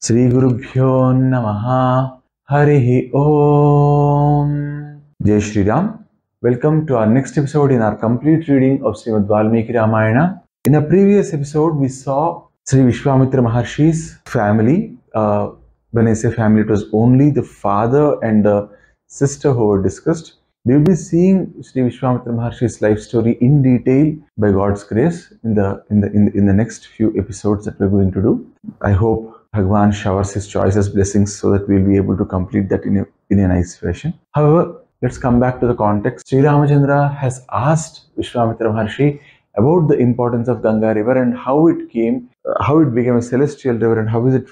Sri Gurubhyo Namaha Harihi Om. Jai Shri Ram. Welcome to our next episode in our complete reading of Srimad Valmiki Ramayana. In a previous episode, we saw Sri Vishwamitra Maharshi's family. When I say family, it was only the father and the sister who were discussed. We will be seeing Sri Vishwamitra Maharshi's life story in detail by God's grace in the next few episodes that we're going to do. I hope Bhagwan showers his choicest blessings so that we'll be able to complete that in a nice fashion. However, let's come back to the context. Sri Ramachandra has asked Vishwamitra Maharshi about the importance of Ganga river and how it became a celestial river and how is it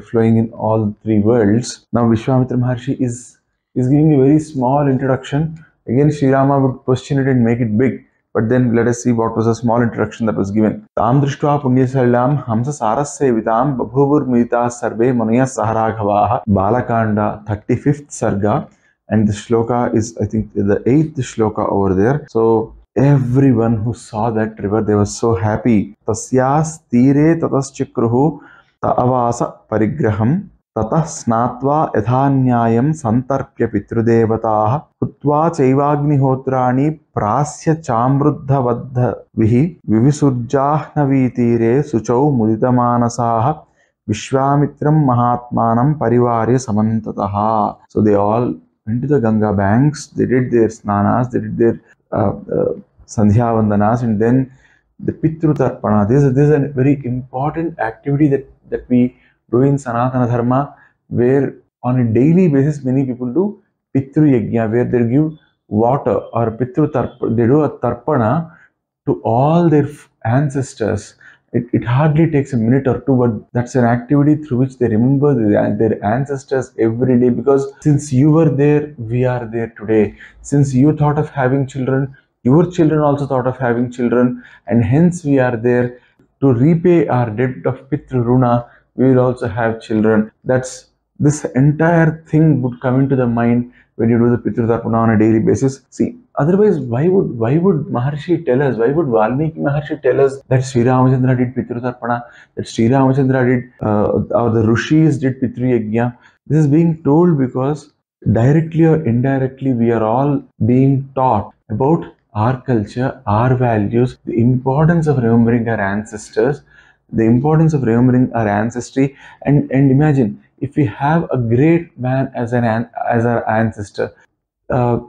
flowing in all three worlds. Now Vishwamitra Maharshi is giving a very small introduction. Again, Sri Rama would question it and make it big. But then let us see what was a small introduction that was given. Tam drishtva punyasalam hamsa sarasya vitam babhuvur mita sarve manuya saharaghavah Balakanda 35th sarga. And the shloka is, I think, the 8th shloka over there. So everyone who saw that river, they were so happy. Tasyas tire tataschikruhu ta'avasa parigraham tatah snatva yadhanyayam santarpya pitrudevataah hutva chaivagnihotrani prasya chamruddhavadha vihi vivisurjahnavi tire suchau muditamanasah vishwamitram mahatmanam parivarya samantataha. So they all went to the Ganga banks, they did their snanas, they did their sandhya vandanas, and then the pitru tarpana. This is a very important activity that we do in Sanatana Dharma, where on a daily basis many people do pitru yajna, where they give water or pitru tarpana. They do a tarpana to all their ancestors. It hardly takes a minute or two, but that's an activity through which they remember their ancestors every day, because since you were there, we are there today. Since you thought of having children, your children also thought of having children, and hence we are there to repay our debt of Pitru Runa. We will also have children. This entire thing would come into the mind when you do the Pitru Tarpana on a daily basis. See, otherwise, why would Maharshi tell us, why would Valmiki Maharshi tell us that Sri Ramachandra did Pitru Tarpana, that Sri Ramachandra did, or the Rishis did Pitru Yajna? This is being told because directly or indirectly, we are all being taught about our culture, our values, the importance of remembering our ancestors, the importance of remembering our ancestry, and imagine if we have a great man as our ancestor, 3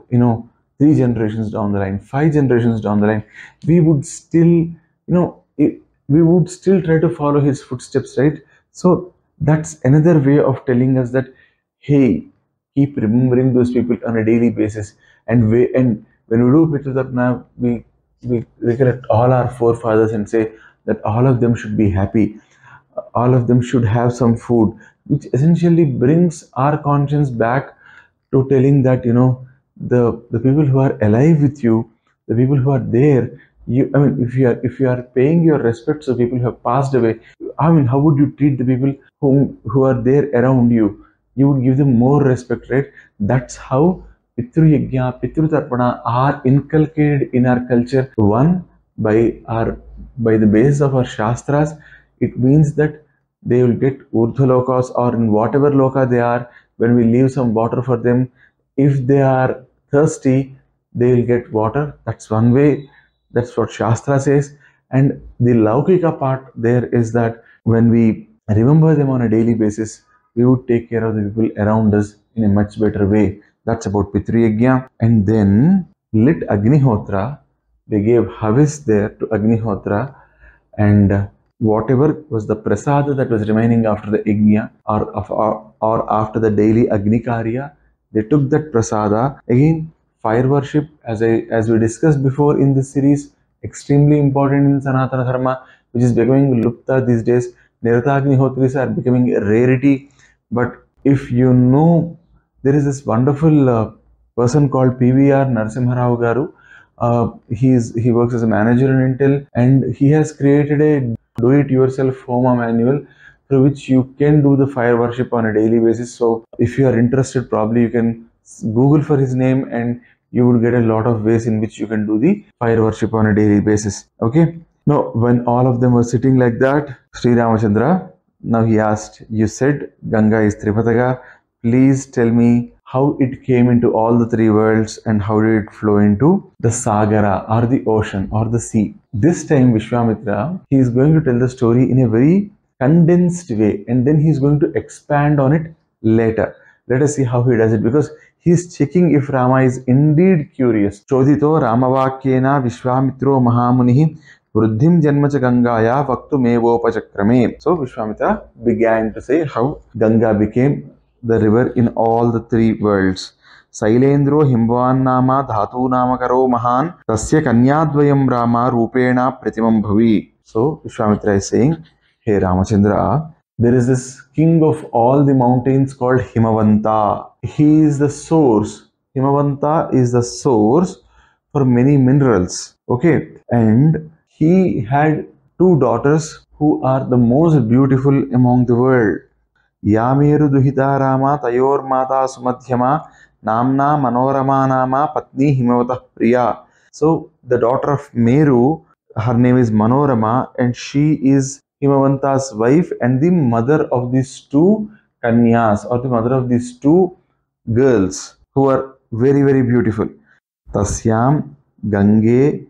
generations down the line, 5 generations down the line, we would still, try to follow his footsteps, right? So that's another way of telling us that, hey, keep remembering those people on a daily basis, and when we do Pitru Tarpana, we recollect all our forefathers and say that all of them should be happy, all of them should have some food, which essentially brings our conscience back to telling that, the people who are alive with you, the people who are there, if you are paying your respects to people who have passed away, how would you treat the people who are there around you? You would give them more respect, right? That's how Pitru Yajna, Pitru Tarpana are inculcated in our culture. One, by the basis of our Shastras, it means that they will get Urdhva-lokas, or in whatever loka they are, when we leave some water for them. If they are thirsty, they will get water. That's one way. That's what Shastra says. And the Laukika part there is that when we remember them on a daily basis, we would take care of the people around us in a much better way. That's about Pitru Yajna. And then lit Agnihotra. They gave Havis there to Agnihotra, and whatever was the prasada that was remaining after the Yajna or after the daily Agni Karya, they took that prasada. Again, fire worship, as we discussed before in this series, extremely important in Sanatana Dharma, which is becoming lupta these days. Nirata Agnihotris are becoming a rarity. But if you know, there is this wonderful person called PVR Narasimharao Garu. He works as a manager in Intel, and he has created a do-it-yourself Homa manual through which you can do the fire worship on a daily basis. So if you are interested, probably you can Google for his name and you would get a lot of ways in which you can do the fire worship on a daily basis. Okay. Now, when all of them were sitting like that, Sri Ramachandra Now he asked, you said Ganga is Tripataka. Please tell me how it came into all the three worlds and how did it flow into the Sagara or the ocean or the sea. This time Vishwamitra, he is going to tell the story in a very condensed way and then he is going to expand on it later. Let us see how he does it, because he is checking if Rama is indeed curious. Chodito Ramavakyena Vishwamitro Mahamunihi Vruddhim Janmacha Gangaya Vaktu Mevopachakrame. So Vishwamitra began to say how Ganga became the river in all the three worlds. Sailendro Himvan Nama Dhatu Namakaro Mahan Tasya Kanyadvayam Rama Rupena Pratimam Bhavi. So Vishwamitra is saying, hey Ramachandra, there is this king of all the mountains called Himavanta. He is the source. Himavanta is the source for many minerals. Okay, and he had two daughters who are the most beautiful among the world. Yameru Duhita Rama Tayor Mata Sumadhyama Namna Manorama Nama Patni Himavata Priya. So the daughter of Meru, her name is Manorama, and she is Himavanta's wife and the mother of these two Kanyas, or the mother of these two girls who are very, very beautiful. Tasyam Gange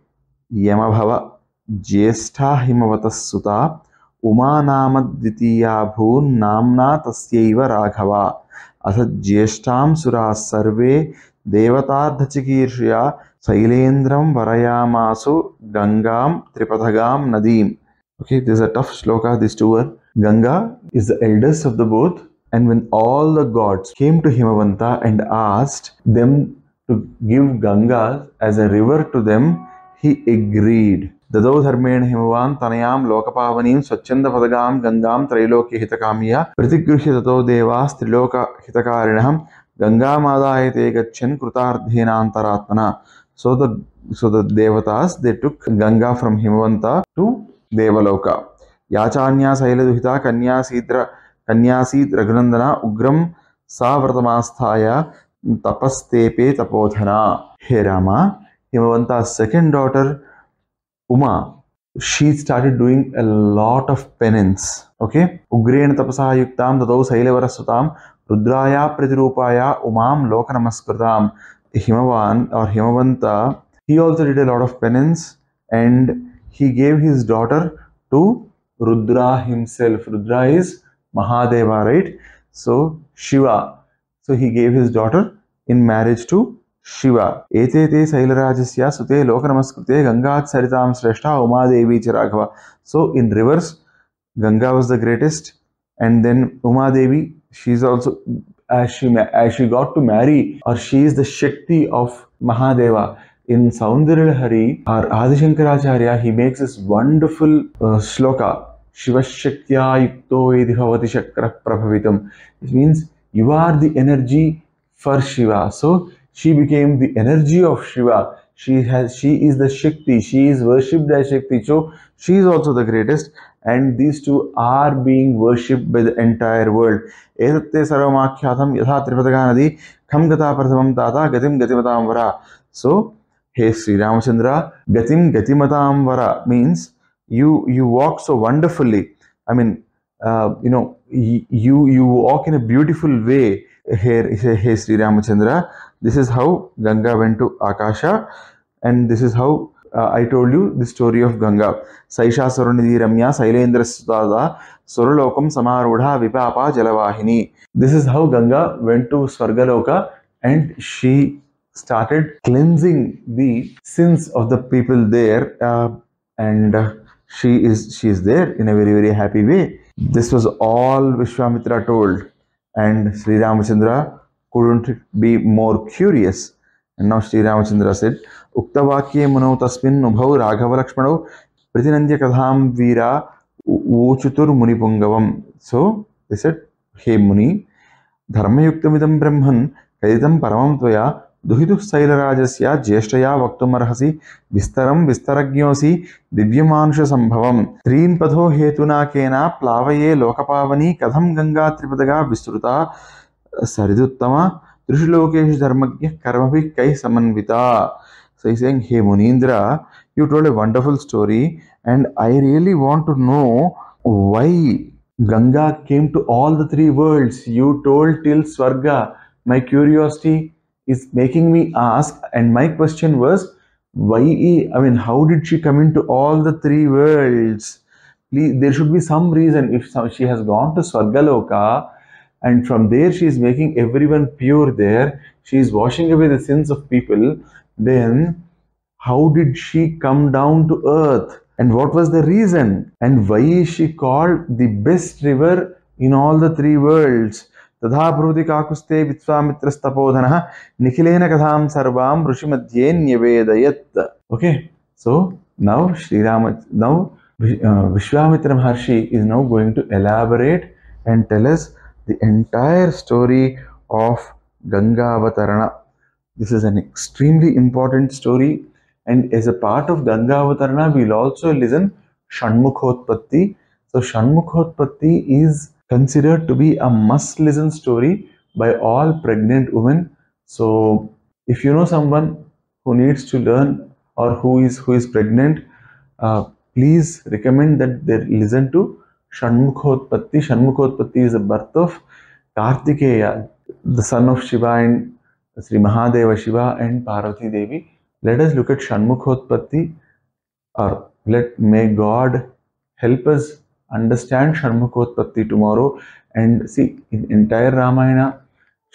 Yamabhava Jyestha Himavatas Suta Uma Nama Dvitiya Bhoon Namna Tasyaiva Raghava Asad Jyeshtam Sura Sarve Devatardhachikirshya Sailendram Varayamasu Gangam Tripathagam Nadim. Okay, this is a tough shloka, these two were. Ganga is the eldest of the both, and when all the gods came to Himavanta and asked them to give Ganga as a river to them, he agreed. Dadau dharmen Himavan tanayam lokapavanim swachanda padagam gangam trailoki hitakamiya pratigrihya tato devas triloka hitakarinaham ganga madayate gacchen krutardhena antaratmana. So the devatas, they took Ganga from Himavanta to Devaloka. Yachanya Sailaduhita Kanyasit Raghunandana Ugram Savartamasthaya Tapastepe Tapodhana. Hey Rama, Himavanta's second daughter Uma, she started doing a lot of penance. Okay? Ugrena Tapasa Yuktam Tado Sailavarasutam Rudraya Pratirupaya Umam Lokanamaskrutam. Himavan or Himavanta, he also did a lot of penance and he gave his daughter to Rudra himself. Rudra is Mahadeva, right? So Shiva. So he gave his daughter in marriage to Shiva. Etete Sailarajasya Sute Lokanamaskute Gangat Saritam Sreshta Umadevi Chiraghava. So in reverse, Ganga was the greatest, and then Umadevi, she's also, as she got to marry, or she is the Shakti of Mahadeva. In Saundarya our Adi Shankaracharya, he makes this wonderful shloka. Shiva Shaktya Yukto Edivavati Shakra Prabhavitam. It means you are the energy for Shiva. So she became the energy of Shiva. She is the Shakti. She is worshipped as Shakti. So she is also the greatest. And these two are being worshipped by the entire world. Etatte sarvamakyatham yatha tripadaganadi kham gata prasamam tata gatim gatimatam vara. So, hey Sri Ramachandra, gatim gatimatam vara means you walk so wonderfully. I mean, you walk in a beautiful way. Hey Sri Ramachandra, this is how Ganga went to Akasha, and this is how I told you the story of Ganga. Saisha Surunidhi Ramya Sailendra Sudada SwargaLokam Samarudha Vipapa Jalavahini. This is how Ganga went to SwargaLoka and she started cleansing the sins of the people there, and she is there in a very, very happy way. This was all Vishwamitra told, and Sri Ramachandra couldn't be more curious. And now Sri Ramachandra said, Uktavakye Mano Tasmin Nubhau Raghava Lakshmano Pritinandya Kadham Veera Uchutur Munipungavam. So they said, hey Muni, Dharma Yuktamidam Brahman Kaditam Paramam Tvaya Duhitu Sailarajasya Jeshtaya Vaktumarhasi Vistaram Vistaragyosi Divyamanusha Sambhavam Trin Padho Hetuna Kena Plavaye Lokapavani Kadham Ganga Tripadaga Vistruta Sariduttama Trishulokesh Dharmagya Karmapi Kai Samanvita. So he's saying, hey Munindra, you told a wonderful story and I really want to know why Ganga came to all the three worlds. You told till Swarga. My curiosity is making me ask, and my question was, why? I mean, how did she come into all the three worlds? Please, there should be some reason. If she has gone to SwargaLoka, and from there she is making everyone pure there, she is washing away the sins of people, then how did she come down to earth? And what was the reason? And why is she called the best river in all the three worlds? Tadha Brudi Kakuste Vitsvamitras Tapodhana Nikhilena Kadham Sarvam Rushimadye Nyavedayat. Okay, so now Vishwamitra Maharshi is now going to elaborate and tell us the entire story of Ganga Avatarana. This is an extremely important story, and as a part of Ganga Avatarana, we'll also listen Shanmukhotpatti. So Shanmukhotpatti is considered to be a must-listen story by all pregnant women. So if you know someone who needs to learn or who is pregnant, please recommend that they listen to Shanmukhotpatti. Shanmukhotpatti is the birth of Kartikeya, the son of Shiva and Sri Mahadeva Shiva and Parvati Devi. Let us look at Shanmukhotpatti, or may God help us understand Shanmukhotpatti tomorrow. And see, in entire Ramayana,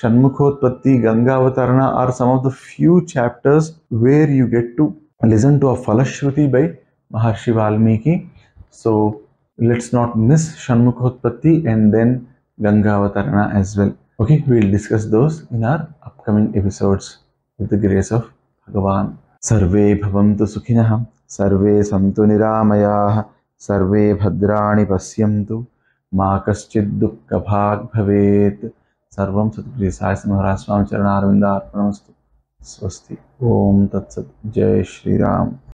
Shanmukhotpatti, Ganga Avatarana are some of the few chapters where you get to listen to a Falashruti by Maharshi Valmiki. So let's not miss Shanmukhotpatti and then Ganga Avatarana as well. Okay, we'll discuss those in our upcoming episodes with the grace of Bhagavan. Sarve bhavantu sukhinah, sarve santu niramayaah, sarve bhadrani pasyamtu, ma kaschid dukkha bhag bhavet. Sarvam Satguru Sai Maharaj Swami Charana Arvinda Arpanamastu. Swasti. Om Tat Sat. Jai Shri Ram.